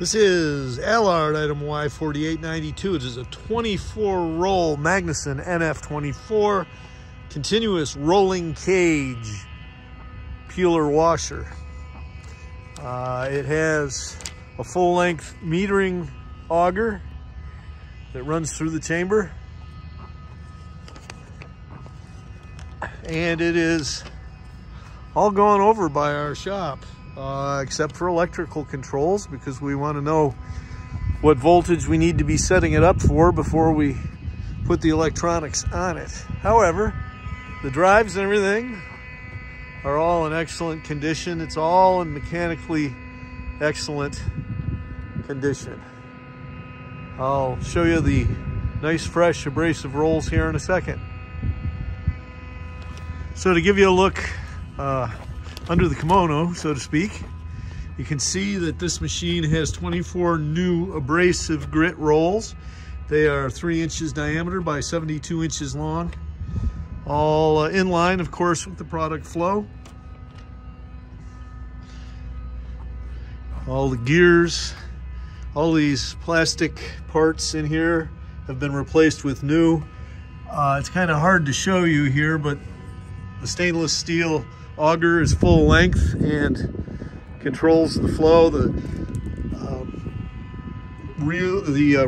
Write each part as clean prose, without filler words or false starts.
This is Alard item Y4892. It is a 24-roll Magnuson NF-24 continuous rolling cage peeler washer. It has a full-length metering auger that runs through the chamber, and it is all gone over by our shop. Except for electrical controls, because we want to know what voltage we need to be setting it up for before we put the electronics on it. However, the drives and everything are all in excellent condition. It's all in mechanically excellent condition. I'll show you the nice fresh abrasive rolls here in a second. So to give you a look under the kimono, so to speak, you can see that this machine has 24 new abrasive grit rolls. They are 3 inches diameter by 72 inches long, all in line, of course, with the product flow. All the gears, all these plastic parts in here have been replaced with new. It's kind of hard to show you here, but the stainless steel auger is full length and controls the flow. The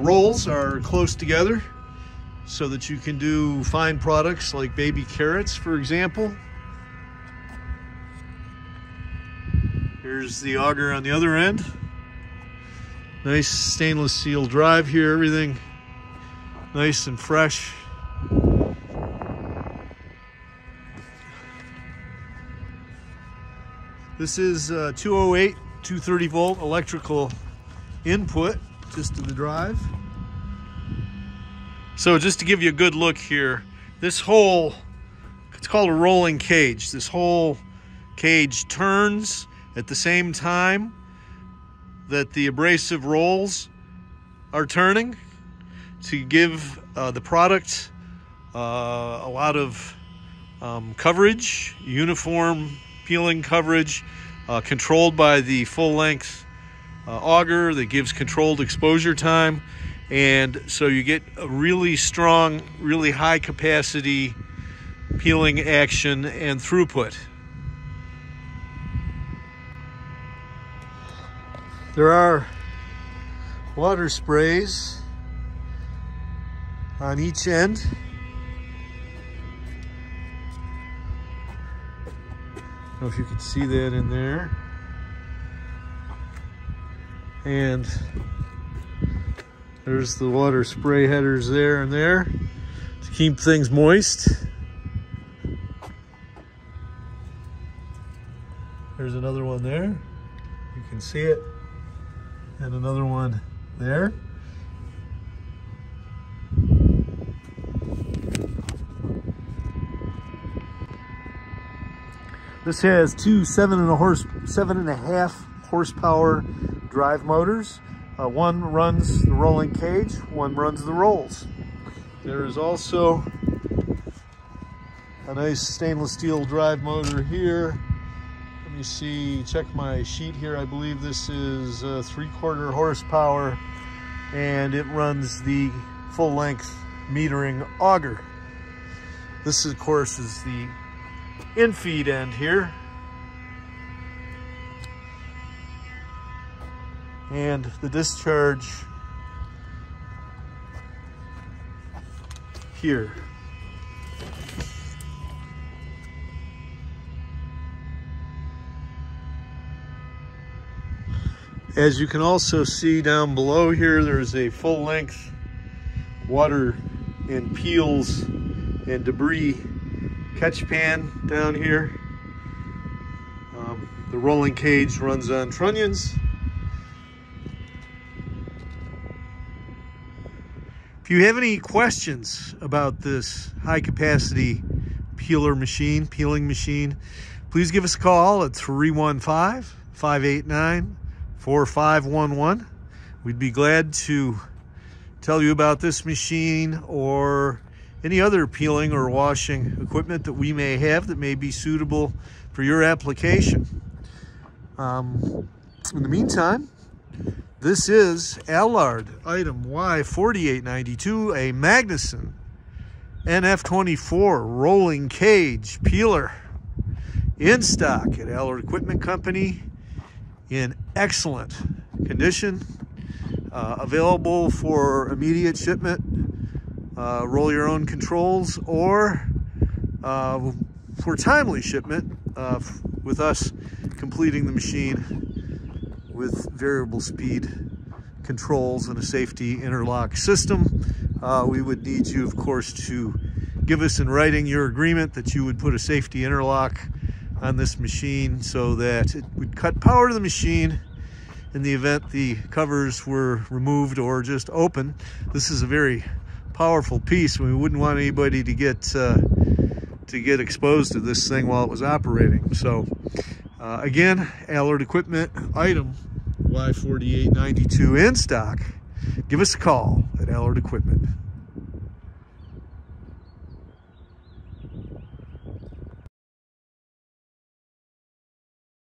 rolls are close together so that you can do fine products like baby carrots, for example. Here's the auger on the other end. Nice stainless steel drive here, everything nice and fresh. This is 208, 230 volt electrical input just to the drive. So just to give you a good look here, this whole, it's called a rolling cage. This whole cage turns at the same time that the abrasive rolls are turning to give the product a lot of coverage, uniform peeling coverage, controlled by the full-length auger that gives controlled exposure time, and so you get a really strong, really high capacity peeling action and throughput. There are water sprays on each end. I don't know if you can see that in there. And there's the water spray headers there and there to keep things moist. There's another one there. You can see it. And another one there. This has two 7.5 horsepower drive motors. One runs the rolling cage, one runs the rolls. There is also a nice stainless steel drive motor here. Let me see, check my sheet here. I believe this is 3/4 horsepower, and it runs the full-length metering auger. This, of course, is the in-feed end here, and the discharge here. As you can also see down below here, there's a full-length water and peels and debris catch pan down here. The rolling cage runs on trunnions. If you have any questions about this high capacity peeling machine, please give us a call at 315-589-4511. We'd be glad to tell you about this machine or any other peeling or washing equipment that we may have that may be suitable for your application. In the meantime, This is Alard item Y4892, a Magnuson NF-24 rolling cage peeler in stock at Alard Equipment Company in excellent condition, available for immediate shipment, roll your own controls, or for timely shipment with us completing the machine with variable speed controls and a safety interlock system. We would need you, of course, to give us in writing your agreement that you would put a safety interlock on this machine so that it would cut power to the machine in the event the covers were removed or just open. This is a very powerful piece. We wouldn't want anybody to get exposed to this thing while it was operating. So again, Alard Equipment item Y4892 in stock. Give us a call at Alard Equipment.